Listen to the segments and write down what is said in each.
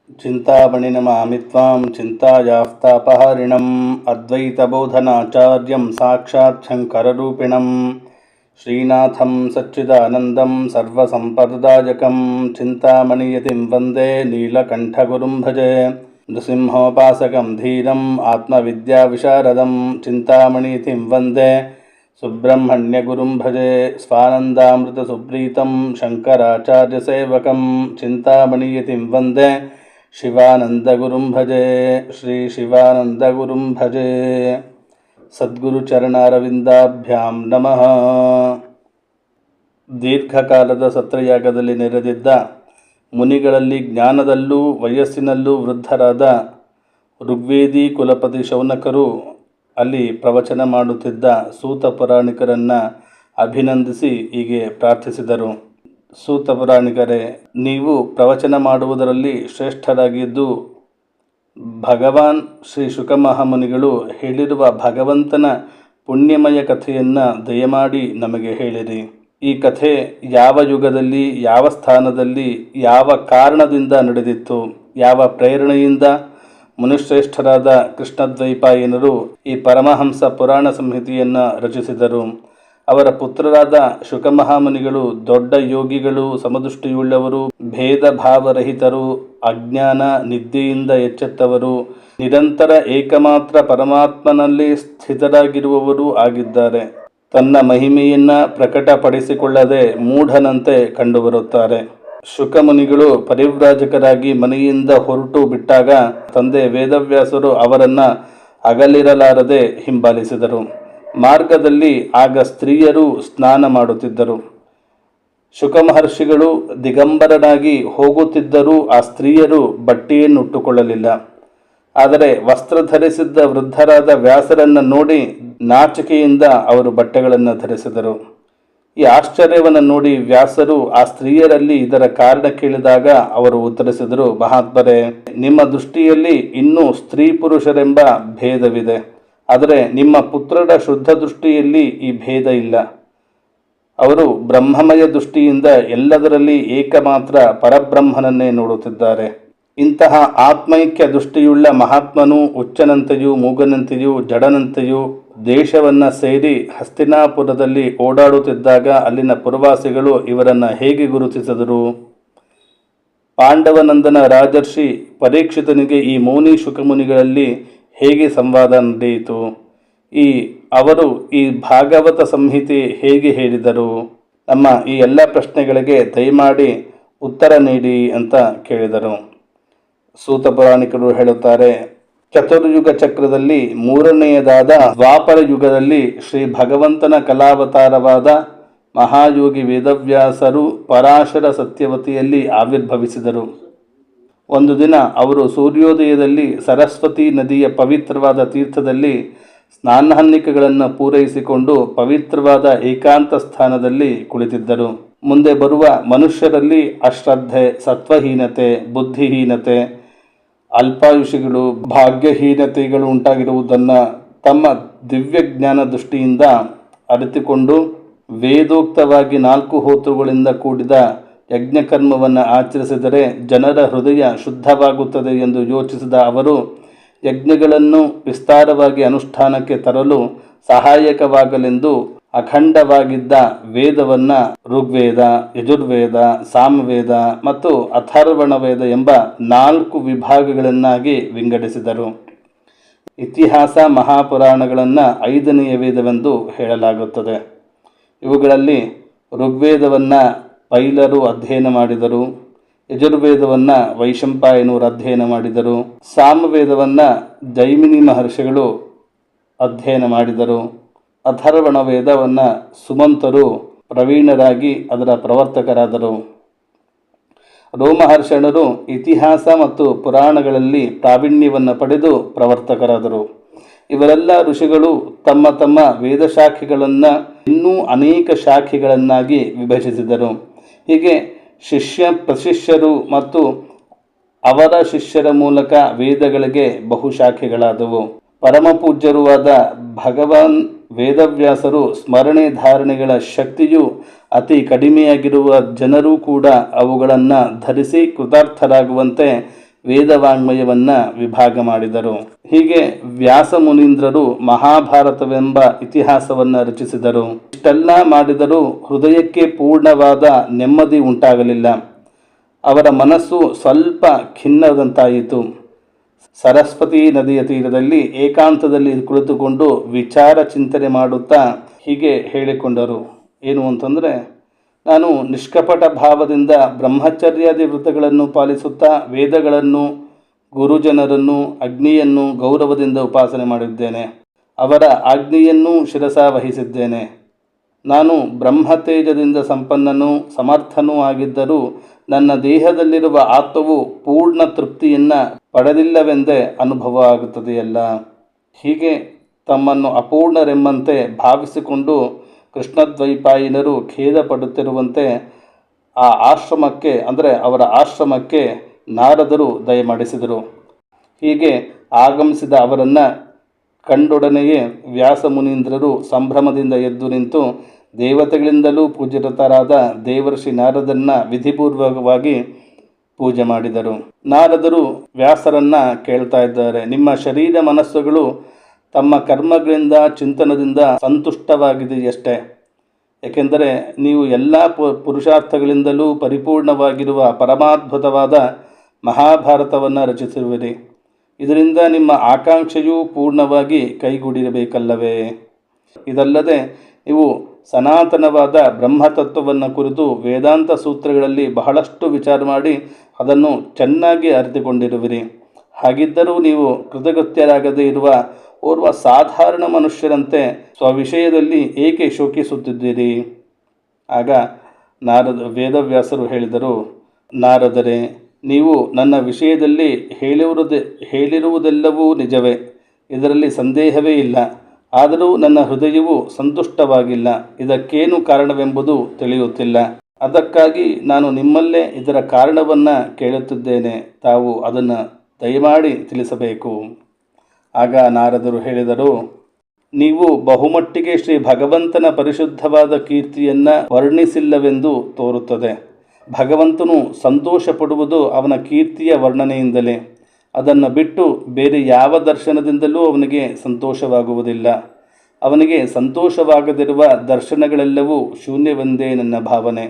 चिंतामणिनमामि त्वां चिन्तायास्तापहरिणम् अद्वैतबोधनाचार्यं साक्षात् शङ्कररूपिणं श्रीनाथं सच्चिदानन्दं सर्वसम्पदायकं चिन्तामणियतिं वन्दे नीलकण्ठगुरुं भजे। नृसिंहोपासकं धीरम् आत्मविद्याविशारदं चिन्तामणियतिं वन्दे सुब्रह्मण्यगुरुं भजे। स्वानन्दामृतसुप्रीतं शङ्कराचार्यसेवकं चिन्तामणियतिं वन्दे शिवानंदगुरुं भजे। श्री शिवानंदगुरुं भजे। ಸದ್ಗುರುಚರಣಾರವಿಂದಾಭ್ಯಾಂ ನಮಃ. ದೀರ್ಘಕಾಲದ ಸತ್ರಯಾಗದಲ್ಲಿ ನೆರೆದಿದ್ದ ಮುನಿಗಳಲ್ಲಿ ಜ್ಞಾನದಲ್ಲೂ ವಯಸ್ಸಿನಲ್ಲೂ ವೃದ್ಧರಾದ ಋಗ್ವೇದಿ ಕುಲಪತಿ ಶೌನಕರು ಅಲ್ಲಿ ಪ್ರವಚನ ಮಾಡುತ್ತಿದ್ದ ಸೂತ ಪುರಾಣಿಕರನ್ನು ಅಭಿನಂದಿಸಿ ಹೀಗೆ ಪ್ರಾರ್ಥಿಸಿದರು. ಸೂತ ಪುರಾಣಿಕರೇ, ನೀವು ಪ್ರವಚನ ಮಾಡುವುದರಲ್ಲಿ ಶ್ರೇಷ್ಠರಾಗಿದ್ದು ಭಗವಾನ್ ಶ್ರೀ ಶುಕಮಹಾಮುನಿಗಳು ಹೇಳಿರುವ ಭಗವಂತನ ಪುಣ್ಯಮಯ ಕಥೆಯನ್ನು ದಯಮಾಡಿ ನಮಗೆ ಹೇಳಿರಿ. ಈ ಕಥೆ ಯಾವ ಯುಗದಲ್ಲಿ, ಯಾವ ಸ್ಥಾನದಲ್ಲಿ, ಯಾವ ಕಾರಣದಿಂದ ನಡೆದಿತ್ತು, ಯಾವ ಪ್ರೇರಣೆಯಿಂದ ಮುನಿಶ್ರೇಷ್ಠರಾದ ಕೃಷ್ಣದ್ವೈಪಾಯನರು ಈ ಪರಮಹಂಸ ಪುರಾಣ ಸಂಹಿತೆಯನ್ನು ರಚಿಸಿದರು. ಅವರ ಪುತ್ರರಾದ ಶುಕಮಹಾಮುನಿಗಳು ದೊಡ್ಡ ಯೋಗಿಗಳು, ಸಮದೃಷ್ಟಿಯುಳ್ಳವರು, ಭೇದ ಭಾವರಹಿತರು, ಅಜ್ಞಾನ ನಿದ್ದೆಯಿಂದ ಎಚ್ಚೆತ್ತವರು, ನಿರಂತರ ಏಕಮಾತ್ರ ಪರಮಾತ್ಮನಲ್ಲಿ ಸ್ಥಿತರಾಗಿರುವವರು ಆಗಿದ್ದಾರೆ. ತನ್ನ ಮಹಿಮೆಯನ್ನು ಪ್ರಕಟಪಡಿಸಿಕೊಳ್ಳದೆ ಮೂಢನಂತೆ ಕಂಡುಬರುತ್ತಾರೆ. ಶುಕಮುನಿಗಳು ಪರಿವ್ರಾಜಕರಾಗಿ ಮನೆಯಿಂದ ಹೊರಟು ಬಿಟ್ಟಾಗ ತಂದೆ ವೇದವ್ಯಾಸರು ಅವರನ್ನು ಅಗಲಿರಲಾರದೆ ಹಿಂಬಾಲಿಸಿದರು. ಮಾರ್ಗದಲ್ಲಿ ಆಗ ಸ್ತ್ರೀಯರು ಸ್ನಾನ ಮಾಡುತ್ತಿದ್ದರು. ಶುಕಮಹರ್ಷಿಗಳು ದಿಗಂಬರನಾಗಿ ಹೋಗುತ್ತಿದ್ದರೂ ಆ ಸ್ತ್ರೀಯರು ಬಟ್ಟೆಯನ್ನುಟ್ಟುಕೊಳ್ಳಲಿಲ್ಲ. ಆದರೆ ವಸ್ತ್ರ ಧರಿಸಿದ್ದ ವೃದ್ಧರಾದ ವ್ಯಾಸರನ್ನು ನೋಡಿ ನಾಚಿಕೆಯಿಂದ ಅವರು ಬಟ್ಟೆಗಳನ್ನು ಧರಿಸಿದರು. ಈ ಆಶ್ಚರ್ಯವನ್ನು ನೋಡಿ ವ್ಯಾಸರು ಆ ಸ್ತ್ರೀಯರಲ್ಲಿ ಇದರ ಕಾರಣ ಕೇಳಿದಾಗ ಅವರು ಉತ್ತರಿಸಿದರು, ಮಹಾತ್ಮರೇ, ನಿಮ್ಮ ದೃಷ್ಟಿಯಲ್ಲಿ ಇನ್ನೂ ಸ್ತ್ರೀ ಪುರುಷರೆಂಬ ಭೇದವಿದೆ. ಆದರೆ ನಿಮ್ಮ ಪುತ್ರರ ಶುದ್ಧ ದೃಷ್ಟಿಯಲ್ಲಿ ಈ ಭೇದ ಇಲ್ಲ. ಅವರು ಬ್ರಹ್ಮಮಯ ದೃಷ್ಟಿಯಿಂದ ಎಲ್ಲದರಲ್ಲಿ ಏಕಮಾತ್ರ ಪರಬ್ರಹ್ಮನನ್ನೇ ನೋಡುತ್ತಿದ್ದಾರೆ. ಇಂತಹ ಆತ್ಮೈಕ್ಯ ದೃಷ್ಟಿಯುಳ್ಳ ಮಹಾತ್ಮನು ಉಚ್ಚನಂತೆಯೂ ಮೂಗನಂತೆಯೂ ಜಡನಂತೆಯೂ ದೇಶವನ್ನು ಸೇರಿ ಹಸ್ತಿನಾಪುರದಲ್ಲಿ ಓಡಾಡುತ್ತಿದ್ದಾಗ ಅಲ್ಲಿನ ಪುರವಾಸಿಗಳು ಇವರನ್ನು ಹೇಗೆ ಗುರುತಿಸಿದರು? ಪಾಂಡವನಂದನ ರಾಜರ್ಷಿ ಪರೀಕ್ಷಿತನಿಗೆ ಈ ಮೌನಿ ಶುಕಮುನಿಗಳಲ್ಲಿ ಹೇಗೆ ಸಂವಾದ ನಡೆಯಿತು? ಅವರು ಈ ಭಾಗವತ ಸಂಹಿತೆ ಹೇಗೆ ಹೇಳಿದರು? ನಮ್ಮ ಈ ಎಲ್ಲ ಪ್ರಶ್ನೆಗಳಿಗೆ ದಯಮಾಡಿ ಉತ್ತರ ನೀಡಿ ಅಂತ ಕೇಳಿದರು. ಸೂತ ಪುರಾಣಿಕರು ಹೇಳುತ್ತಾರೆ, ಚತುರ್ಯುಗ ಚಕ್ರದಲ್ಲಿ ಮೂರನೆಯದಾದ ದ್ವಾಪರ ಯುಗದಲ್ಲಿ ಶ್ರೀ ಭಗವಂತನ ಕಲಾವತಾರವಾದ ಮಹಾಯೋಗಿ ವೇದವ್ಯಾಸರು ಪರಾಶರ ಸತ್ಯವತಿಯಲ್ಲಿ ಆವಿರ್ಭವಿಸಿದರು. ಒಂದು ದಿನ ಅವರು ಸೂರ್ಯೋದಯದಲ್ಲಿ ಸರಸ್ವತಿ ನದಿಯ ಪವಿತ್ರವಾದ ತೀರ್ಥದಲ್ಲಿ ಸ್ನಾನಾಹ್ನಿಕಗಳನ್ನು ಪೂರೈಸಿಕೊಂಡು ಪವಿತ್ರವಾದ ಏಕಾಂತ ಸ್ಥಾನದಲ್ಲಿ ಕುಳಿತಿದ್ದರು. ಮುಂದೆ ಬರುವ ಮನುಷ್ಯರಲ್ಲಿ ಅಶ್ರದ್ಧೆ, ಸತ್ವಹೀನತೆ, ಬುದ್ಧಿಹೀನತೆ, ಅಲ್ಪಾಯುಷಿಗಳು, ಭಾಗ್ಯಹೀನತೆಗಳು ಉಂಟಾಗಿರುವುದನ್ನು ತಮ್ಮ ದಿವ್ಯಜ್ಞಾನ ದೃಷ್ಟಿಯಿಂದ ಅರಿತುಕೊಂಡು ವೇದೋಕ್ತವಾಗಿ 4 ಹೋತೃಗಳಿಂದ ಕೂಡಿದ ಯಜ್ಞಕರ್ಮವನ್ನು ಆಚರಿಸಿದರೆ ಜನರ ಹೃದಯ ಶುದ್ಧವಾಗುತ್ತದೆ ಎಂದು ಯೋಚಿಸಿದ ಅವರು ಯಜ್ಞಗಳನ್ನು ವಿಸ್ತಾರವಾಗಿ ಅನುಷ್ಠಾನಕ್ಕೆ ತರಲು ಸಹಾಯಕವಾಗಲೆಂದು ಅಖಂಡವಾಗಿದ್ದ ವೇದವನ್ನು ಋಗ್ವೇದ, ಯಜುರ್ವೇದ, ಸಾಮವೇದ ಮತ್ತು ಅಥರ್ವಣ ವೇದ ಎಂಬ 4 ವಿಭಾಗಗಳನ್ನಾಗಿ ವಿಂಗಡಿಸಿದರು. ಇತಿಹಾಸ ಮಹಾಪುರಾಣಗಳನ್ನು 5ನೆಯ ವೇದವೆಂದು ಹೇಳಲಾಗುತ್ತದೆ. ಇವುಗಳಲ್ಲಿ ಋಗ್ವೇದವನ್ನು ಪೈಲರು ಅಧ್ಯಯನ ಮಾಡಿದರು, ಯಜುರ್ವೇದವನ್ನು ವೈಶಂಪಾಯನರು ಅಧ್ಯಯನ ಮಾಡಿದರು, ಸಾಮವೇದವನ್ನು ಜೈಮಿನಿ ಮಹರ್ಷಿಗಳು ಅಧ್ಯಯನ ಮಾಡಿದರು, ಅಥರ್ವಣ ವೇದವನ್ನು ಸುಮಂತರು ಪ್ರವೀಣರಾಗಿ ಅದರ ಪ್ರವರ್ತಕರಾದರು. ರೋಮಹರ್ಷಣರು ಇತಿಹಾಸ ಮತ್ತು ಪುರಾಣಗಳಲ್ಲಿ ಪ್ರಾವೀಣ್ಯವನ್ನು ಪಡೆದು ಪ್ರವರ್ತಕರಾದರು. ಇವರೆಲ್ಲ ಋಷಿಗಳು ತಮ್ಮ ತಮ್ಮ ವೇದಶಾಖೆಗಳನ್ನು ಇನ್ನೂ ಅನೇಕ ಶಾಖೆಗಳನ್ನಾಗಿ ವಿಭಜಿಸಿದರು. ಹೀಗೆ ಶಿಷ್ಯ ಪ್ರಶಿಷ್ಯರು ಮತ್ತು ಅವರ ಶಿಷ್ಯರ ಮೂಲಕ ವೇದಗಳಿಗೆ ಬಹುಶಾಖೆಗಳಾದವು. ಪರಮಪೂಜ್ಯರೂ ಆದ ಭಗವಾನ್ ವೇದವ್ಯಾಸರು ಸ್ಮರಣೆ ಧಾರಣೆಗಳ ಶಕ್ತಿಯು ಅತಿ ಕಡಿಮೆಯಾಗಿರುವ ಜನರೂ ಕೂಡ ಅವುಗಳನ್ನು ಧರಿಸಿ ಕೃತಾರ್ಥರಾಗುವಂತೆ ವೇದವಾಂಗ್ಮಯವನ್ನು ವಿಭಾಗ ಮಾಡಿದರು. ಹೀಗೆ ವ್ಯಾಸ ಮುನೀಂದ್ರರು ಮಹಾಭಾರತವೆಂಬ ಇತಿಹಾಸವನ್ನು ರಚಿಸಿದರು. ಇಷ್ಟೆಲ್ಲ ಮಾಡಿದರೂ ಹೃದಯಕ್ಕೆ ಪೂರ್ಣವಾದ ನೆಮ್ಮದಿ ಉಂಟಾಗಲಿಲ್ಲ. ಅವರ ಮನಸ್ಸು ಸ್ವಲ್ಪ ಖಿನ್ನದಂತಾಯಿತು. ಸರಸ್ವತಿ ನದಿಯ ತೀರದಲ್ಲಿ ಏಕಾಂತದಲ್ಲಿ ಕುಳಿತುಕೊಂಡು ವಿಚಾರ ಚಿಂತನೆ ಮಾಡುತ್ತಾ ಹೀಗೆ ಹೇಳಿಕೊಂಡರು. ಏನು ಅಂತಂದರೆ, ನಾನು ನಿಷ್ಕಪಟ ಭಾವದಿಂದ ಬ್ರಹ್ಮಚರ್ಯಾದಿ ವೃತ್ತಗಳನ್ನು ಪಾಲಿಸುತ್ತಾ ವೇದಗಳನ್ನು, ಗುರುಜನರನ್ನು, ಅಗ್ನಿಯನ್ನು ಗೌರವದಿಂದ ಉಪಾಸನೆ ಮಾಡಿದ್ದೇನೆ. ಅವರ ಆಜ್ಞೆಯನ್ನೂ ಶಿರಸಾವಹಿಸಿದ್ದೇನೆ. ನಾನು ಬ್ರಹ್ಮತೇಜದಿಂದ ಸಂಪನ್ನನೂ ಸಮರ್ಥನೂ ಆಗಿದ್ದರೂ ನನ್ನ ದೇಹದಲ್ಲಿರುವ ಆತ್ಮವು ಪೂರ್ಣ ತೃಪ್ತಿಯನ್ನು ಪಡೆದಿಲ್ಲವೆಂದೇ ಅನುಭವ ಆಗುತ್ತದೆಯಲ್ಲ. ಹೀಗೆ ತಮ್ಮನ್ನು ಅಪೂರ್ಣರೆಂಬಂತೆ ಭಾವಿಸಿಕೊಂಡು ಕೃಷ್ಣದ್ವೈಪಾಯನರು ಖೇದ ಪಡುತ್ತಿರುವಂತೆ ಆ ಆಶ್ರಮಕ್ಕೆ ಅಂದರೆ ಅವರ ಆಶ್ರಮಕ್ಕೆ ನಾರದರು ದಯಮಾಡಿಸಿದರು. ಹೀಗೆ ಆಗಮಿಸಿದ ಅವರನ್ನು ಕಂಡೊಡನೆಯೇ ವ್ಯಾಸ ಮುನೀಂದ್ರರು ಸಂಭ್ರಮದಿಂದ ಎದ್ದು ನಿಂತು ದೇವತೆಗಳಿಂದಲೂ ಪೂಜಿತರಾದ ದೇವರ್ಷಿ ನಾರದನ್ನ ವಿಧಿಪೂರ್ವಕವಾಗಿ ಪೂಜೆ ಮಾಡಿದರು. ನಾರದರು ವ್ಯಾಸರನ್ನು ಕೇಳ್ತಾ ಇದ್ದಾರೆ, ನಿಮ್ಮ ಶರೀರ ಮನಸ್ಸುಗಳು ತಮ್ಮ ಕರ್ಮಗಳಿಂದ ಚಿಂತನದಿಂದ ಸಂತುಷ್ಟವಾಗಿದೆಯಷ್ಟೇ. ಏಕೆಂದರೆ ನೀವು ಎಲ್ಲ ಪುರುಷಾರ್ಥಗಳಿಂದಲೂ ಪರಿಪೂರ್ಣವಾಗಿರುವ ಪರಮಾದ್ಭುತವಾದ ಮಹಾಭಾರತವನ್ನು ರಚಿಸಿರುವಿರಿ. ಇದರಿಂದ ನಿಮ್ಮ ಆಕಾಂಕ್ಷೆಯೂ ಪೂರ್ಣವಾಗಿ ಕೈಗೂಡಿರಬೇಕಲ್ಲವೇ? ಇದಲ್ಲದೆ ನೀವು ಸನಾತನವಾದ ಬ್ರಹ್ಮತತ್ವವನ್ನು ಕುರಿತು ವೇದಾಂತ ಸೂತ್ರಗಳಲ್ಲಿ ಬಹಳಷ್ಟು ವಿಚಾರ ಮಾಡಿ ಅದನ್ನು ಚೆನ್ನಾಗಿ ಅರಿತುಕೊಂಡಿರುವಿರಿ. ಹಾಗಿದ್ದರೂ ನೀವು ಕೃತಕೃತ್ಯರಾಗದೇ ಇರುವ ಓರ್ವ ಸಾಧಾರಣ ಮನುಷ್ಯರಂತೆ ಸ್ವವಿಷಯದಲ್ಲಿ ಏಕೆ ಶೋಕಿಸುತ್ತಿದ್ದೀರಿ? ಆಗ ವೇದವ್ಯಾಸರು ಹೇಳಿದರು, ನಾರದರೆ, ನೀವು ನನ್ನ ವಿಷಯದಲ್ಲಿ ಹೇಳಿರುವುದೆಲ್ಲವೂ ನಿಜವೇ, ಇದರಲ್ಲಿ ಸಂದೇಹವೇ ಇಲ್ಲ. ಆದರೂ ನನ್ನ ಹೃದಯವು ಸಂತುಷ್ಟವಾಗಿಲ್ಲ. ಇದಕ್ಕೇನು ಕಾರಣವೆಂಬುದು ತಿಳಿಯುತ್ತಿಲ್ಲ. ಅದಕ್ಕಾಗಿ ನಾನು ನಿಮ್ಮಲ್ಲೇ ಇದರ ಕಾರಣವನ್ನು ಕೇಳುತ್ತಿದ್ದೇನೆ. ತಾವು ಅದನ್ನು ದಯಮಾಡಿ ತಿಳಿಸಬೇಕು. ಆಗ ನಾರದರು ಹೇಳಿದರು, ನೀವು ಬಹುಮಟ್ಟಿಗೆ ಶ್ರೀ ಭಗವಂತನ ಪರಿಶುದ್ಧವಾದ ಕೀರ್ತಿಯನ್ನು ವರ್ಣಿಸಿಲ್ಲವೆಂದು ತೋರುತ್ತದೆ. ಭಗವಂತನು ಸಂತೋಷ ಪಡುವುದು ಅವನ ಕೀರ್ತಿಯ ವರ್ಣನೆಯಿಂದಲೇ. ಅದನ್ನು ಬಿಟ್ಟು ಬೇರೆ ಯಾವ ದರ್ಶನದಿಂದಲೂ ಅವನಿಗೆ ಸಂತೋಷವಾಗುವುದಿಲ್ಲ. ಅವನಿಗೆ ಸಂತೋಷವಾಗದಿರುವ ದರ್ಶನಗಳೆಲ್ಲವೂ ಶೂನ್ಯವೆಂದೇ ನನ್ನ ಭಾವನೆ.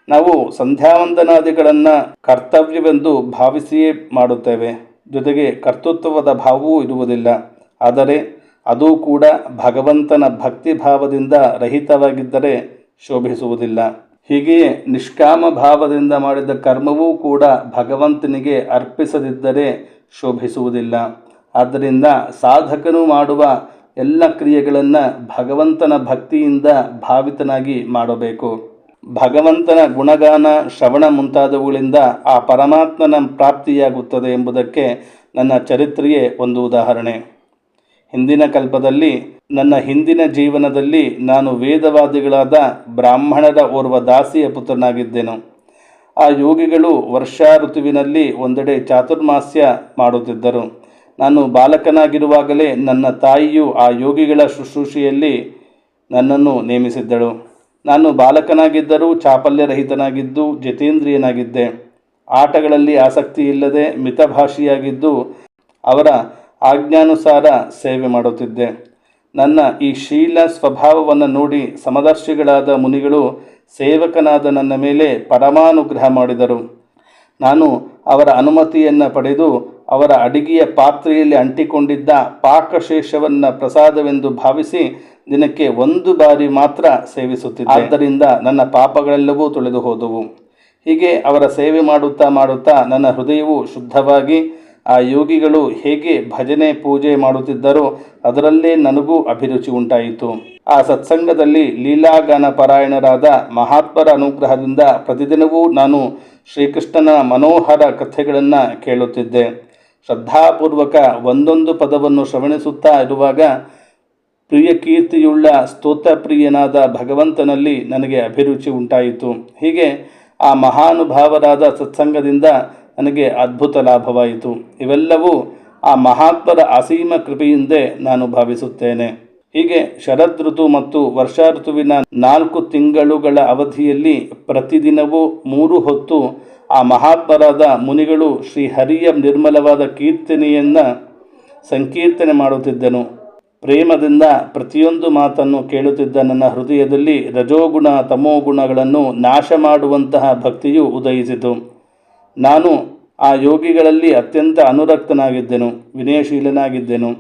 ನಾವು ಸಂಧ್ಯಾವಂದನಾದಿಗಳನ್ನು ಕರ್ತವ್ಯವೆಂದು ಭಾವಿಸಿಯೇ ಮಾಡುತ್ತೇವೆ. ಜೊತೆಗೆ ಕರ್ತೃತ್ವದ ಭಾವವೂ ಇರುವುದಿಲ್ಲ. ಆದರೆ ಅದೂ ಕೂಡ ಭಗವಂತನ ಭಕ್ತಿಭಾವದಿಂದ ರಹಿತವಾಗಿದ್ದರೆ ಶೋಭಿಸುವುದಿಲ್ಲ. ಹೀಗೆಯೇ ನಿಷ್ಕಾಮ ಭಾವದಿಂದ ಮಾಡಿದ ಕರ್ಮವೂ ಕೂಡ ಭಗವಂತನಿಗೆ ಅರ್ಪಿಸದಿದ್ದರೆ ಶೋಭಿಸುವುದಿಲ್ಲ. ಆದ್ದರಿಂದ ಸಾಧಕನು ಮಾಡುವ ಎಲ್ಲ ಕ್ರಿಯೆಗಳನ್ನು ಭಗವಂತನ ಭಕ್ತಿಯಿಂದ ಭಾವಿತನಾಗಿ ಮಾಡಬೇಕು. ಭಗವಂತನ ಗುಣಗಾನ, ಶ್ರವಣ ಮುಂತಾದವುಗಳಿಂದ ಆ ಪರಮಾತ್ಮನ ಪ್ರಾಪ್ತಿಯಾಗುತ್ತದೆ ಎಂಬುದಕ್ಕೆ ನನ್ನ ಚರಿತ್ರೆಯೇ ಒಂದು ಉದಾಹರಣೆ. ಹಿಂದಿನ ಕಲ್ಪದಲ್ಲಿ ನನ್ನ ಹಿಂದಿನ ಜೀವನದಲ್ಲಿ ನಾನು ವೇದವಾದಿಗಳಾದ ಬ್ರಾಹ್ಮಣರ ಓರ್ವ ದಾಸಿಯ ಪುತ್ರನಾಗಿದ್ದೆನು. ಆ ಯೋಗಿಗಳು ವರ್ಷಾ ಋತುವಿನಲ್ಲಿ ಒಂದೆಡೆ ಚಾತುರ್ಮಾಸ್ಯ ಮಾಡುತ್ತಿದ್ದರು. ನಾನು ಬಾಲಕನಾಗಿರುವಾಗಲೇ ನನ್ನ ತಾಯಿಯು ಆ ಯೋಗಿಗಳ ಶುಶ್ರೂಷೆಯಲ್ಲಿ ನನ್ನನ್ನು ನೇಮಿಸಿದ್ದಳು. ನಾನು ಬಾಲಕನಾಗಿದ್ದರೂ ಚಾಪಲ್ಯರಹಿತನಾಗಿದ್ದು ಜಿತೇಂದ್ರಿಯನಾಗಿದ್ದೆ. ಆಟಗಳಲ್ಲಿ ಆಸಕ್ತಿ ಇಲ್ಲದೆ ಮಿತಭಾಷಿಯಾಗಿದ್ದು ಅವರ ಆಜ್ಞಾನುಸಾರ ಸೇವೆ ಮಾಡುತ್ತಿದ್ದೆ. ನನ್ನ ಈ ಶೀಲ ಸ್ವಭಾವವನ್ನು ನೋಡಿ ಸಮದರ್ಶಿಗಳಾದ ಮುನಿಗಳು ಸೇವಕನಾದ ನನ್ನ ಮೇಲೆ ಪರಮಾನುಗ್ರಹ ಮಾಡಿದರು. ನಾನು ಅವರ ಅನುಮತಿಯನ್ನು ಪಡೆದು ಅವರ ಅಡಿಗೆಯ ಪಾತ್ರೆಯಲ್ಲಿ ಅಂಟಿಕೊಂಡಿದ್ದ ಪಾಕಶೇಷವನ್ನು ಪ್ರಸಾದವೆಂದು ಭಾವಿಸಿ ದಿನಕ್ಕೆ 1 ಬಾರಿ ಮಾತ್ರ ಸೇವಿಸುತ್ತಿದ್ದೆ. ಆದ್ದರಿಂದ ನನ್ನ ಪಾಪಗಳೆಲ್ಲವೂ ತೊಳೆದು ಹೋದವು. ಹೀಗೆ ಅವರ ಸೇವೆ ಮಾಡುತ್ತಾ ನನ್ನ ಹೃದಯವು ಶುದ್ಧವಾಗಿ ಆ ಯೋಗಿಗಳು ಹೇಗೆ ಭಜನೆ ಪೂಜೆ ಮಾಡುತ್ತಿದ್ದರೋ ಅದರಲ್ಲೇ ನನಗೂ ಅಭಿರುಚಿ ಉಂಟಾಯಿತು. ಆ ಸತ್ಸಂಗದಲ್ಲಿ ಲೀಲಾಗಾನ ಪರಾಯಣರಾದ ಮಹಾತ್ಮರ ಅನುಗ್ರಹದಿಂದ ಪ್ರತಿದಿನವೂ ನಾನು ಶ್ರೀಕೃಷ್ಣನ ಮನೋಹರ ಕಥೆಗಳನ್ನು ಕೇಳುತ್ತಿದ್ದೆ. ಶ್ರದ್ಧಾಪೂರ್ವಕ ಒಂದೊಂದು ಪದವನ್ನು ಶ್ರವಣಿಸುತ್ತಾ ಇರುವಾಗ ಪ್ರಿಯಕೀರ್ತಿಯುಳ್ಳ ಸ್ತೋತ್ರಪ್ರಿಯನಾದ ಭಗವಂತನಲ್ಲಿ ನನಗೆ ಅಭಿರುಚಿ ಉಂಟಾಯಿತು. ಹೀಗೆ ಆ ಮಹಾನುಭಾವರಾದ ಸತ್ಸಂಗದಿಂದ ನನಗೆ ಅದ್ಭುತ ಲಾಭವಾಯಿತು. ಇವೆಲ್ಲವೂ ಆ ಮಹಾತ್ಮರ ಅಸೀಮ ಕೃಪೆಯಿಂದೇ ನಾನು ಭಾವಿಸುತ್ತೇನೆ. ಹೀಗೆ ಶರದ್ ಋತು ಮತ್ತು ವರ್ಷಾ ಋತುವಿನ 4 ತಿಂಗಳುಗಳ ಅವಧಿಯಲ್ಲಿ ಪ್ರತಿದಿನವೂ 3 ಹೊತ್ತು ಆ ಮಹಾತ್ಮರಾದ ಮುನಿಗಳು ಶ್ರೀಹರಿಯ ನಿರ್ಮಲವಾದ ಕೀರ್ತನೆಯನ್ನು ಸಂಕೀರ್ತನೆ ಮಾಡುತ್ತಿದ್ದನು. ಪ್ರೇಮದಿಂದ ಪ್ರತಿಯೊಂದು ಮಾತನ್ನು ಕೇಳುತ್ತಿದ್ದ ನನ್ನ ಹೃದಯದಲ್ಲಿ ರಜೋಗುಣ ತಮೋಗುಣಗಳನ್ನು ನಾಶ ಮಾಡುವಂತಹ ಭಕ್ತಿಯು ಉದಯಿಸಿತು. ನಾನು ಆ ಯೋಗಿಗಳಲ್ಲಿ ಅತ್ಯಂತ ಅನುರಕ್ತನಾಗಿದ್ದೆನು, ವಿನಯಶೀಲನಾಗಿದ್ದೆನು.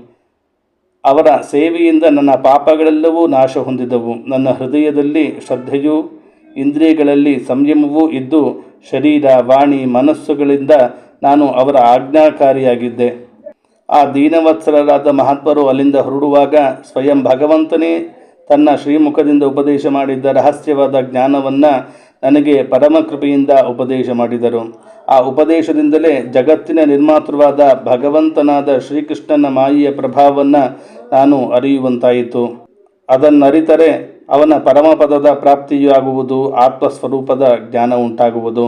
ಅವರ ಸೇವೆಯಿಂದ ನನ್ನ ಪಾಪಗಳೆಲ್ಲವೂ ನಾಶ ಹೊಂದಿದವು. ನನ್ನ ಹೃದಯದಲ್ಲಿ ಶ್ರದ್ಧೆಯೂ ಇಂದ್ರಿಯಗಳಲ್ಲಿ ಸಂಯಮವೂ ಇದ್ದು ಶರೀರ ವಾಣಿ ಮನಸ್ಸುಗಳಿಂದ ನಾನು ಅವರ ಆಜ್ಞಾಕಾರಿಯಾಗಿದ್ದೆ. ಆ ದೀನವತ್ಸಲರಾದ ಮಹಾತ್ಮರು ಅಲ್ಲಿಂದ ಹೊರಡುವಾಗ ಸ್ವಯಂ ಭಗವಂತನೇ ತನ್ನ ಶ್ರೀಮುಖದಿಂದ ಉಪದೇಶ ಮಾಡಿದ್ದ ರಹಸ್ಯವಾದ ಜ್ಞಾನವನ್ನು ನನಗೆ ಪರಮಕೃಪೆಯಿಂದ ಉಪದೇಶ ಮಾಡಿದರು. ಆ ಉಪದೇಶದಿಂದಲೇ ಜಗತ್ತಿನ ನಿರ್ಮಾತೃವಾದ ಭಗವಂತನಾದ ಶ್ರೀಕೃಷ್ಣನ ಮಾಯೆಯ ಪ್ರಭಾವವನ್ನು ನಾನು ಅರಿಯುವಂತಾಯಿತು. ಅದನ್ನರಿತರೆ ಅವನ ಪರಮಪದದ ಪ್ರಾಪ್ತಿಯೂ ಆಗುವುದು, ಆತ್ಮಸ್ವರೂಪದ ಜ್ಞಾನ ಉಂಟಾಗುವುದು.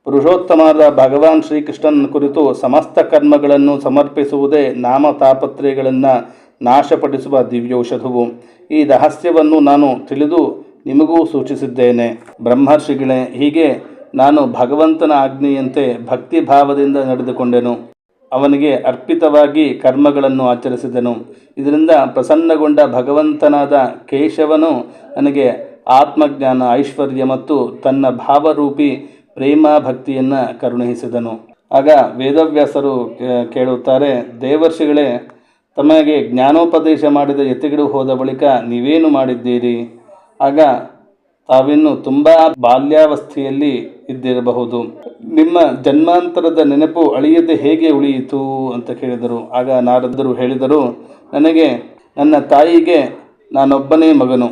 ಪುರುಷೋತ್ತಮರಾದ ಭಗವಾನ್ ಶ್ರೀಕೃಷ್ಣನ ಕುರಿತು ಸಮಸ್ತ ಕರ್ಮಗಳನ್ನು ಸಮರ್ಪಿಸುವುದೇ ನಾಮ ತಾಪತ್ರಯಗಳನ್ನು ನಾಶಪಡಿಸುವ ದಿವ್ಯೌಷಧವು. ಈ ರಹಸ್ಯವನ್ನು ನಾನು ತಿಳಿದು ನಿಮಗೂ ಸೂಚಿಸಿದ್ದೇನೆ. ಬ್ರಹ್ಮರ್ಷಿಗಳೇ, ಹೀಗೆ ನಾನು ಭಗವಂತನ ಆಜ್ಞೆಯಂತೆ ಭಕ್ತಿಭಾವದಿಂದ ನಡೆದುಕೊಂಡೆನು. ಅವನಿಗೆ ಅರ್ಪಿತವಾಗಿ ಕರ್ಮಗಳನ್ನು ಆಚರಿಸಿದನು. ಇದರಿಂದ ಪ್ರಸನ್ನಗೊಂಡ ಭಗವಂತನಾದ ಕೇಶವನು ನನಗೆ ಆತ್ಮಜ್ಞಾನ, ಐಶ್ವರ್ಯ ಮತ್ತು ತನ್ನ ಭಾವರೂಪಿ ಪ್ರೇಮ ಭಕ್ತಿಯನ್ನು ಕರುಣಿಸಿದನು. ಆಗ ವೇದವ್ಯಾಸರು ಕೇಳುತ್ತಾರೆ, ದೇವರ್ಷಿಗಳೇ, ತಮಗೆ ಜ್ಞಾನೋಪದೇಶ ಮಾಡಿದ ಯತಿಗಳು ಹೋದ ಬಳಿಕ ನೀವೇನು ಮಾಡಿದ್ದೀರಿ? ಆಗ ತಾವಿನ್ನು ತುಂಬ ಬಾಲ್ಯಾವಸ್ಥೆಯಲ್ಲಿ ಇದ್ದಿರಬಹುದು. ನಿಮ್ಮ ಜನ್ಮಾಂತರದ ನೆನಪು ಅಳಿಯದೆ ಹೇಗೆ ಉಳಿಯಿತು ಅಂತ ಕೇಳಿದರು. ಆಗ ನಾರದರು ಹೇಳಿದರು, ನನಗೆ ನನ್ನ ತಾಯಿಗೆ ನಾನೊಬ್ಬನೇ ಮಗನು.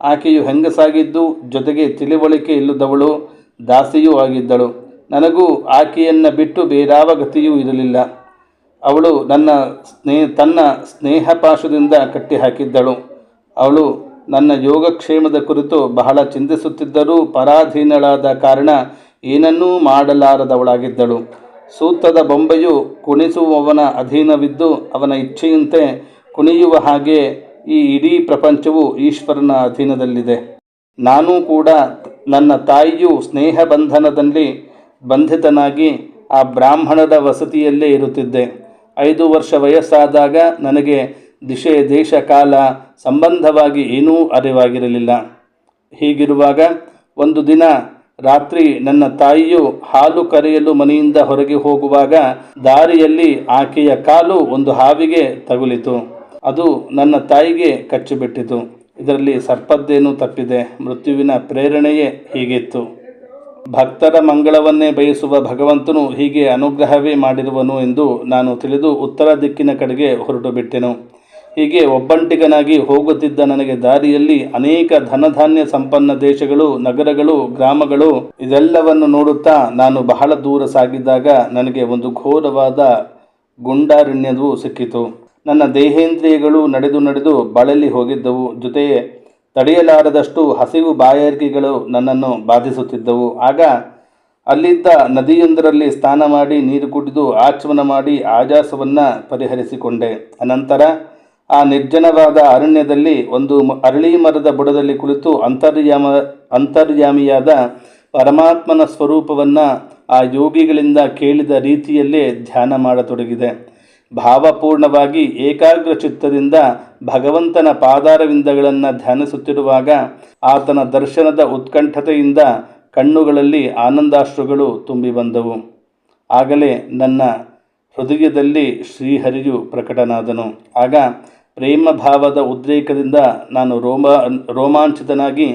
ಆಕೆಯು ಹೆಂಗಸಾಗಿದ್ದು ಜೊತೆಗೆ ತಿಳಿವಳಿಕೆ ಇಲ್ಲದವಳು, ದಾಸಿಯೂ ಆಗಿದ್ದಳು. ನನಗೂ ಆಕೆಯನ್ನು ಬಿಟ್ಟು ಬೇರಾವ ಗತಿಯೂ ಇರಲಿಲ್ಲ. ಅವಳು ತನ್ನ ಸ್ನೇಹಪಾಶದಿಂದ ಕಟ್ಟಿ ಹಾಕಿದ್ದಳು. ಅವಳು ನನ್ನ ಯೋಗಕ್ಷೇಮದ ಕುರಿತು ಬಹಳ ಚಿಂತಿಸುತ್ತಿದ್ದರೂ ಪರಾಧೀನಳಾದ ಕಾರಣ ಏನನ್ನೂ ಮಾಡಲಾರದವಳಾಗಿದ್ದಳು. ಸೂತ್ರದ ಬೊಂಬೆಯು ಕುಣಿಸುವವನ ಅಧೀನವಿದ್ದು ಅವನ ಇಚ್ಛೆಯಂತೆ ಕುಣಿಯುವ ಹಾಗೆ ಈ ಇಡೀ ಪ್ರಪಂಚವು ಈಶ್ವರನ ಅಧೀನದಲ್ಲಿದೆ. ನಾನೂ ಕೂಡ ನನ್ನ ತಾಯಿಯು ಸ್ನೇಹ ಬಂಧನದಲ್ಲಿ ಬಂಧಿತನಾಗಿ ಆ ಬ್ರಾಹ್ಮಣರ ವಸತಿಯಲ್ಲೇ ಇರುತ್ತಿದ್ದೆ. 5 ವರ್ಷ ವಯಸ್ಸಾದಾಗ ನನಗೆ ದಿಶೆ, ದೇಶ, ಕಾಲ ಸಂಬಂಧವಾಗಿ ಏನೂ ಅರಿವಾಗಿರಲಿಲ್ಲ. ಹೀಗಿರುವಾಗ ಒಂದು ದಿನ ರಾತ್ರಿ ನನ್ನ ತಾಯಿಯು ಹಾಲು ಕರೆಯಲು ಮನೆಯಿಂದ ಹೊರಗೆ ಹೋಗುವಾಗ ದಾರಿಯಲ್ಲಿ ಆಕೆಯ ಕಾಲು ಒಂದು ಹಾವಿಗೆ ತಗುಲಿತು. ಅದು ನನ್ನ ತಾಯಿಗೆ ಕಚ್ಚಿಬಿಟ್ಟಿತು. ಇದರಲ್ಲಿ ಸರ್ಪದ್ದೇನೂ ತಪ್ಪಿದೆ. ಮೃತ್ಯುವಿನ ಪ್ರೇರಣೆಯೇ ಹೀಗಿತ್ತು. ಭಕ್ತರ ಮಂಗಳವನ್ನೇ ಬಯಸುವ ಭಗವಂತನು ಹೀಗೆ ಅನುಗ್ರಹವೇ ಮಾಡಿರುವನು ಎಂದು ನಾನು ತಿಳಿದು ಉತ್ತರ ದಿಕ್ಕಿನ ಕಡೆಗೆ ಹೊರಟು ಬಿಟ್ಟೆನು. ಹೀಗೆ ಒಬ್ಬಂಟಿಗನಾಗಿ ಹೋಗುತ್ತಿದ್ದ ನನಗೆ ದಾರಿಯಲ್ಲಿ ಅನೇಕ ಧನಧಾನ್ಯ ಸಂಪನ್ನ ದೇಶಗಳು, ನಗರಗಳು, ಗ್ರಾಮಗಳು ಇದೆಲ್ಲವನ್ನು ನೋಡುತ್ತಾ ನಾನು ಬಹಳ ದೂರ ಸಾಗಿದ್ದಾಗ ನನಗೆ ಒಂದು ಘೋರವಾದ ಗುಂಡಾರಣ್ಯವು ಸಿಕ್ಕಿತು. ನನ್ನ ದೇಹೇಂದ್ರಿಯಗಳು ನಡೆದು ಬಳಲಿ ಹೋಗಿದ್ದವು. ಜೊತೆಗೆ ತಡೆಯಲಾರದಷ್ಟು ಹಸಿವು ಬಾಯಾರಿಕೆಗಳು ನನ್ನನ್ನು ಬಾಧಿಸುತ್ತಿದ್ದವು. ಆಗ ಅಲ್ಲಿದ್ದ ನದಿಯೊಂದರಲ್ಲಿ ಸ್ನಾನ ಮಾಡಿ ನೀರು ಕುಡಿದು ಆಚಮನ ಮಾಡಿ ಆಯಾಸವನ್ನು ಪರಿಹರಿಸಿಕೊಂಡೆ. ಅನಂತರ ಆ ನಿರ್ಜನವಾದ ಅರಣ್ಯದಲ್ಲಿ ಒಂದು ಅರಳಿ ಮರದ ಬುಡದಲ್ಲಿ ಕುಳಿತು ಅಂತರ್ಯಾಮಿಯಾದ ಪರಮಾತ್ಮನ ಸ್ವರೂಪವನ್ನು ಆ ಯೋಗಿಗಳಿಂದ ಕೇಳಿದ ರೀತಿಯಲ್ಲೇ ಧ್ಯಾನ ಮಾಡತೊಡಗಿದೆ. ಭಾವಪೂರ್ಣವಾಗಿ ಏಕಾಗ್ರ ಚಿತ್ತದಿಂದ ಭಗವಂತನ ಪಾದಾರವಿಂದಗಳನ್ನು ಧ್ಯಾನಿಸುತ್ತಿರುವಾಗ ಆತನ ದರ್ಶನದ ಉತ್ಕಂಠತೆಯಿಂದ ಕಣ್ಣುಗಳಲ್ಲಿ ಆನಂದಾಶ್ರುಗಳು ತುಂಬಿ ಬಂದವು. ಆಗಲೇ ನನ್ನ ಹೃದಯದಲ್ಲಿ ಶ್ರೀಹರಿಯು ಪ್ರಕಟನಾದನು. ಆಗ ಪ್ರೇಮ ಭಾವದ ಉದ್ರೇಕದಿಂದ ನಾನು ರೋಮಾಂಚಿತನಾಗಿ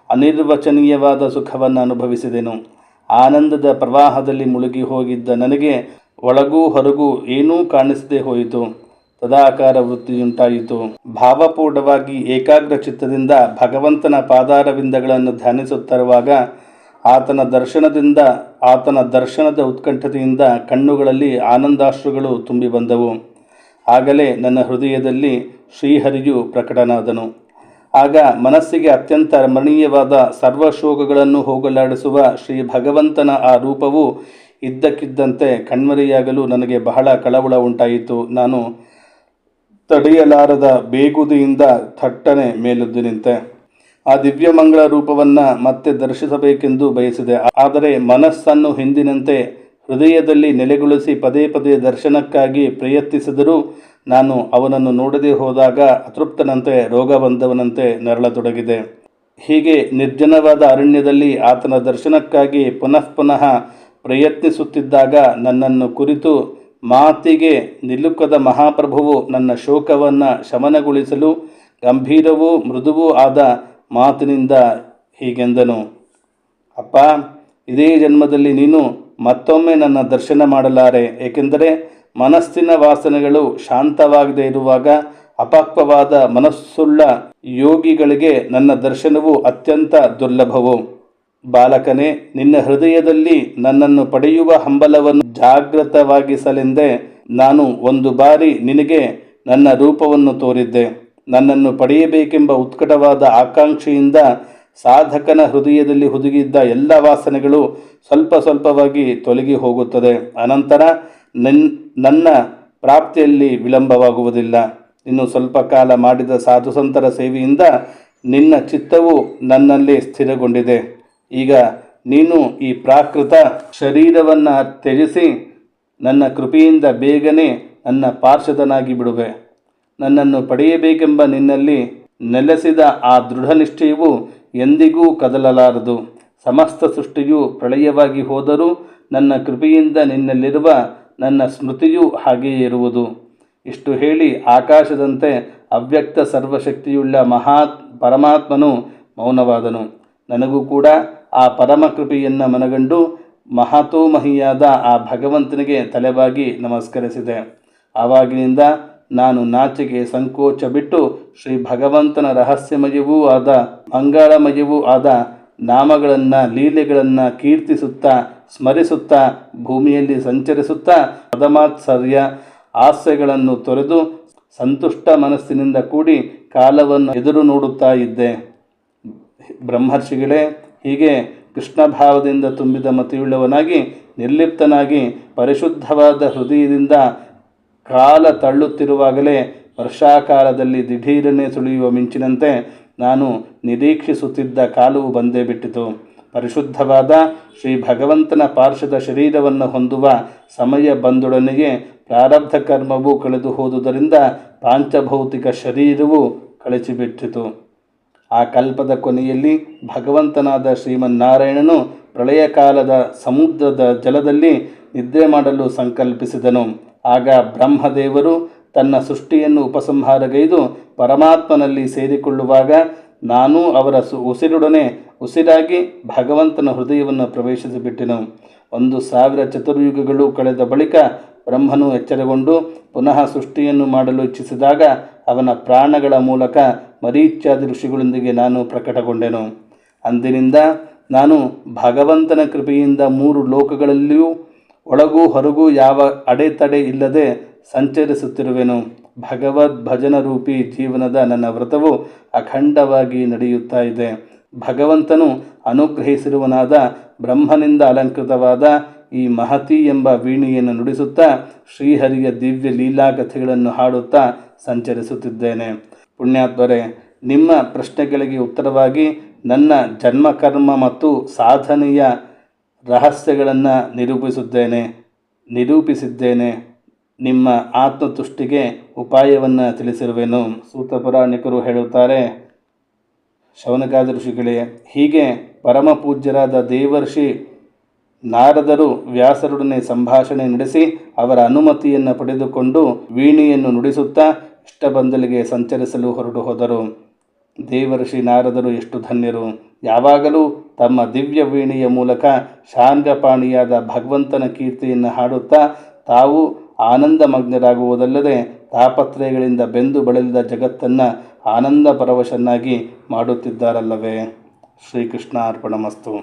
ಅನಿರ್ವಚನೀಯವಾದ ಸುಖವನ್ನು ಅನುಭವಿಸಿದೆನು. ಆನಂದದ ಪ್ರವಾಹದಲ್ಲಿ ಮುಳುಗಿ ಹೋಗಿದ್ದ ನನಗೆ ಒಳಗೂ ಹೊರಗೂ ಏನೂ ಕಾಣಿಸದೆ ಹೋಯಿತು. ತದಾಕಾರ ವೃತ್ತಿಯುಂಟಾಯಿತು. ಭಾವಪೂರ್ಣವಾಗಿ ಏಕಾಗ್ರ ಚಿತ್ತದಿಂದ ಭಗವಂತನ ಪಾದಾರವಿಂದಗಳನ್ನು ಧ್ಯಾನಿಸುತ್ತಿರುವಾಗ ಆತನ ದರ್ಶನದ ಉತ್ಕಂಠತೆಯಿಂದ ಕಣ್ಣುಗಳಲ್ಲಿ ಆನಂದಾಶ್ರುಗಳು ತುಂಬಿ ಬಂದವು. ಆಗಲೇ ನನ್ನ ಹೃದಯದಲ್ಲಿ ಶ್ರೀಹರಿಯು ಪ್ರಕಟನಾದನು. ಆಗ ಮನಸ್ಸಿಗೆ ಅತ್ಯಂತ ರಮಣೀಯವಾದ ಸರ್ವಶೋಕಗಳನ್ನು ಹೋಗಲಾಡಿಸುವ ಶ್ರೀ ಭಗವಂತನ ಆ ರೂಪವು ಇದ್ದಕ್ಕಿದ್ದಂತೆ ಕಣ್ಮರೆಯಾಗಲು ನನಗೆ ಬಹಳ ಕಳವಳ ಉಂಟಾಯಿತು. ನಾನು ತಡೆಯಲಾರದ ಬೇಗುದಿಯಿಂದ ಥಟ್ಟನೆ ಮೇಲೆದ್ದು ನಿಂತೆ. ಆ ದಿವ್ಯಮಂಗಳ ರೂಪವನ್ನು ಮತ್ತೆ ದರ್ಶಿಸಬೇಕೆಂದು ಬಯಸಿದೆ. ಆದರೆ ಮನಸ್ಸನ್ನು ಹಿಂದಿನಂತೆ ಹೃದಯದಲ್ಲಿ ನೆಲೆಗೊಳಿಸಿ ಪದೇ ಪದೇ ದರ್ಶನಕ್ಕಾಗಿ ಪ್ರಯತ್ನಿಸಿದರೂ ನಾನು ಅವನನ್ನು ನೋಡದೆ ಹೋದಾಗ ಅತೃಪ್ತನಂತೆ ರೋಗ ಬಂದವನಂತೆ ನರಳತೊಡಗಿದೆ. ಹೀಗೆ ನಿರ್ಜನವಾದ ಅರಣ್ಯದಲ್ಲಿ ಆತನ ದರ್ಶನಕ್ಕಾಗಿ ಪುನಃ ಪುನಃ ಪ್ರಯತ್ನಿಸುತ್ತಿದ್ದಾಗ ನನ್ನನ್ನು ಕುರಿತು ಮಾತಿಗೆ ನಿಲುಕದ ಮಹಾಪ್ರಭುವು ನನ್ನ ಶೋಕವನ್ನು ಶಮನಗೊಳಿಸಲು ಗಂಭೀರವೂ ಮೃದುವೂ ಆದ ಮಾತಿನಿಂದ ಹೀಗೆಂದನು. ಅಪ್ಪ, ಇದೇ ಜನ್ಮದಲ್ಲಿ ನೀನು ಮತ್ತೊಮ್ಮೆ ನನ್ನ ದರ್ಶನ ಮಾಡಲಾರೆ. ಏಕೆಂದರೆ ಮನಸ್ಸಿನ ವಾಸನೆಗಳು ಶಾಂತವಾಗದೇ ಇರುವಾಗ ಅಪಕ್ವವಾದ ಮನಸ್ಸುಳ್ಳ ಯೋಗಿಗಳಿಗೆ ನನ್ನ ದರ್ಶನವು ಅತ್ಯಂತ ದುರ್ಲಭವು. ಬಾಲಕನೇ, ನಿನ್ನ ಹೃದಯದಲ್ಲಿ ನನ್ನನ್ನು ಪಡೆಯುವ ಹಂಬಲವನ್ನು ಜಾಗೃತವಾಗಿಸಲೆಂದೇ ನಾನು ಒಂದು ಬಾರಿ ನಿನಗೆ ನನ್ನ ರೂಪವನ್ನು ತೋರಿದ್ದೆ. ನನ್ನನ್ನು ಪಡೆಯಬೇಕೆಂಬ ಉತ್ಕಟವಾದ ಆಕಾಂಕ್ಷೆಯಿಂದ ಸಾಧಕನ ಹೃದಯದಲ್ಲಿ ಹುದುಗಿದ್ದ ಎಲ್ಲ ವಾಸನೆಗಳು ಸ್ವಲ್ಪ ಸ್ವಲ್ಪವಾಗಿ ತೊಲಗಿ ಹೋಗುತ್ತದೆ. ಅನಂತರ ನನ್ನ ಪ್ರಾಪ್ತಿಯಲ್ಲಿ ವಿಳಂಬವಾಗುವುದಿಲ್ಲ. ಇನ್ನು ಸ್ವಲ್ಪ ಕಾಲ ಮಾಡಿದ ಸಾಧುಸಂತರ ಸೇವೆಯಿಂದ ನಿನ್ನ ಚಿತ್ತವು ನನ್ನಲ್ಲಿ ಸ್ಥಿರಗೊಂಡಿದೆ. ಈಗ ನೀನು ಈ ಪ್ರಾಕೃತ ಶರೀರವನ್ನು ತ್ಯಜಿಸಿ ನನ್ನ ಕೃಪೆಯಿಂದ ಬೇಗನೆ ನನ್ನ ಪಾರ್ಷದನಾಗಿ ಬಿಡುವೆ. ನನ್ನನ್ನು ಪಡೆಯಬೇಕೆಂಬ ನಿನ್ನಲ್ಲಿ ನೆಲೆಸಿದ ಆ ದೃಢ ನಿಶ್ಚಯವು ಎಂದಿಗೂ ಕದಲಲಾರದು. ಸಮಸ್ತ ಸೃಷ್ಟಿಯು ಪ್ರಳಯವಾಗಿ ಹೋದರೂ ನನ್ನ ಕೃಪೆಯಿಂದ ನಿನ್ನಲ್ಲಿರುವ ನನ್ನ ಸ್ಮೃತಿಯೂ ಹಾಗೆಯೇ ಇರುವುದು. ಇಷ್ಟು ಹೇಳಿ ಆಕಾಶದಂತೆ ಅವ್ಯಕ್ತ ಸರ್ವಶಕ್ತಿಯುಳ್ಳ ಪರಮಾತ್ಮನು ಮೌನವಾದನು. ನನಗೂ ಕೂಡ ಆ ಪರಮ ಕೃಪೆಯನ್ನು ಮನಗಂಡು ಮಹತೋಮಹಿಯಾದ ಆ ಭಗವಂತನಿಗೆ ತಲೆಬಾಗಿ ನಮಸ್ಕರಿಸಿದೆ. ಆವಾಗಿನಿಂದ ನಾನು ನಾಚಿಕೆ ಸಂಕೋಚ ಬಿಟ್ಟು ಶ್ರೀ ಭಗವಂತನ ರಹಸ್ಯಮಯವೂ ಆದ ಮಂಗಳಮಯವೂ ಆದ ನಾಮಗಳನ್ನು ಲೀಲೆಗಳನ್ನು ಕೀರ್ತಿಸುತ್ತಾ ಸ್ಮರಿಸುತ್ತಾ ಭೂಮಿಯಲ್ಲಿ ಸಂಚರಿಸುತ್ತಾ ಪದಮಾತ್ಸರ್ಯ ಹಾಸ್ಯಗಳನ್ನು ತೊರೆದು ಸಂತುಷ್ಟ ಮನಸ್ಸಿನಿಂದ ಕೂಡಿ ಕಾಲವನ್ನು ಎದುರು ನೋಡುತ್ತಾ ಇದ್ದೆ. ಬ್ರಹ್ಮರ್ಷಿಗಳೇ, ಹೀಗೆ ಕೃಷ್ಣ ಭಾವದಿಂದ ತುಂಬಿದ ಮತಿಯುಳ್ಳವನಾಗಿ ನಿರ್ಲಿಪ್ತನಾಗಿ ಪರಿಶುದ್ಧವಾದ ಹೃದಯದಿಂದ ಕಾಲ ತಳ್ಳುತ್ತಿರುವಾಗಲೇ ವರ್ಷಾಕಾಲದಲ್ಲಿ ದಿಢೀರನೆ ಸುಳಿಯುವ ಮಿಂಚಿನಂತೆ ನಾನು ನಿರೀಕ್ಷಿಸುತ್ತಿದ್ದ ಕಾಲವು ಬಂದೇ ಬಿಟ್ಟಿತು. ಪರಿಶುದ್ಧವಾದ ಶ್ರೀ ಭಗವಂತನ ಪಾರ್ಶ್ವದ ಶರೀರವನ್ನು ಹೊಂದುವ ಸಮಯ ಬಂದೊಡನೆಯೇ ಪ್ರಾರಬ್ಧ ಕರ್ಮವು ಕಳೆದು ಹೋದುದರಿಂದ ಪಾಂಚಭೌತಿಕ ಶರೀರವು ಕಳಚಿಬಿಟ್ಟಿತು. ಆ ಕಲ್ಪದ ಕೊನೆಯಲ್ಲಿ ಭಗವಂತನಾದ ಶ್ರೀಮನ್ನಾರಾಯಣನು ಪ್ರಳಯ ಕಾಲದ ಸಮುದ್ರದ ಜಲದಲ್ಲಿ ನಿದ್ರೆ ಮಾಡಲು ಸಂಕಲ್ಪಿಸಿದನು. ಆಗ ಬ್ರಹ್ಮದೇವರು ತನ್ನ ಸೃಷ್ಟಿಯನ್ನು ಉಪಸಂಹಾರಗೈದು ಪರಮಾತ್ಮನಲ್ಲಿ ಸೇರಿಕೊಳ್ಳುವಾಗ ನಾನು ಅವರ ಉಸಿರೊಡನೆ ಉಸಿರಾಗಿ ಭಗವಂತನ ಹೃದಯವನ್ನು ಪ್ರವೇಶಿಸಿಬಿಟ್ಟೆನು. 1000 ಚತುರ್ಯುಗಗಳು ಕಳೆದ ಬಳಿಕ ಬ್ರಹ್ಮನು ಎಚ್ಚರಗೊಂಡು ಪುನಃ ಸೃಷ್ಟಿಯನ್ನು ಮಾಡಲು ಇಚ್ಛಿಸಿದಾಗ ಅವನ ಪ್ರಾಣಗಳ ಮೂಲಕ ಮರೀಚ್ಯಾದಿ ಋಷಿಗಳೊಂದಿಗೆ ನಾನು ಪ್ರಕಟಗೊಂಡೆನು. ಅಂದಿನಿಂದ ನಾನು ಭಗವಂತನ ಕೃಪೆಯಿಂದ 3 ಲೋಕಗಳಲ್ಲಿಯೂ ಒಳಗೂ ಹೊರಗೂ ಯಾವ ಅಡೆತಡೆ ಇಲ್ಲದೆ ಸಂಚರಿಸುತ್ತಿರುವೆನು. ಭಗವದ್ ಭಜನ ರೂಪಿ ಜೀವನದ ನನ್ನ ವ್ರತವು ಅಖಂಡವಾಗಿ ನಡೆಯುತ್ತಾ ಇದೆ. ಭಗವಂತನು ಅನುಗ್ರಹಿಸಿರುವನಾದ ಬ್ರಹ್ಮನಿಂದ ಅಲಂಕೃತವಾದ ಈ ಮಹತಿ ಎಂಬ ವೀಣೆಯನ್ನು ನುಡಿಸುತ್ತಾ ಶ್ರೀಹರಿಯ ದಿವ್ಯ ಲೀಲಾಕಥೆಗಳನ್ನು ಹಾಡುತ್ತಾ ಸಂಚರಿಸುತ್ತಿದ್ದೇನೆ. ಪುಣ್ಯಾತ್ಮರೇ, ನಿಮ್ಮ ಪ್ರಶ್ನೆಗಳಿಗೆ ಉತ್ತರವಾಗಿ ನನ್ನ ಜನ್ಮಕರ್ಮ ಮತ್ತು ಸಾಧನೆಯ ರಹಸ್ಯಗಳನ್ನು ನಿರೂಪಿಸಿದ್ದೇನೆ. ನಿಮ್ಮ ಆತ್ಮತುಷ್ಟಿಗೆ ಉಪಾಯವನ್ನು ತಿಳಿಸಿರುವೆನು. ಸೂತ ಪುರಾಣಿಕರು ಹೇಳುತ್ತಾರೆ, ಶೌನಕಾದಿ ಋಷಿಗಳೇ, ಹೀಗೆ ಪರಮ ಪೂಜ್ಯರಾದ ದೇವರ್ಷಿ ನಾರದರು ವ್ಯಾಸರೊಡನೆ ಸಂಭಾಷಣೆ ನಡೆಸಿ ಅವರ ಅನುಮತಿಯನ್ನು ಪಡೆದುಕೊಂಡು ವೀಣೆಯನ್ನು ನುಡಿಸುತ್ತಾ ಇಷ್ಟಬಂಧಲಿಗೆ ಸಂಚರಿಸಲು ಹೊರಟು ಹೋದರು. ದೇವರ್ಷಿ ನಾರದರು ಎಷ್ಟು ಧನ್ಯರು! ಯಾವಾಗಲೂ ತಮ್ಮ ದಿವ್ಯ ವೀಣೆಯ ಮೂಲಕ ಶಾಂಗಪಾಣಿಯಾದ ಭಗವಂತನ ಕೀರ್ತಿಯನ್ನು ಹಾಡುತ್ತಾ ತಾವು ಆನಂದಮಗ್ನರಾಗುವುದಲ್ಲದೆ ತಾಪತ್ರಯಗಳಿಂದ ಬೆಂದು ಬಳಲಿದ ಜಗತ್ತನ್ನು ಆನಂದ ಪರವಶನಾಗಿ ಮಾಡುತ್ತಿದ್ದಾರಲ್ಲವೇ. ಶ್ರೀಕೃಷ್ಣ ಅರ್ಪಣಮಸ್ತು.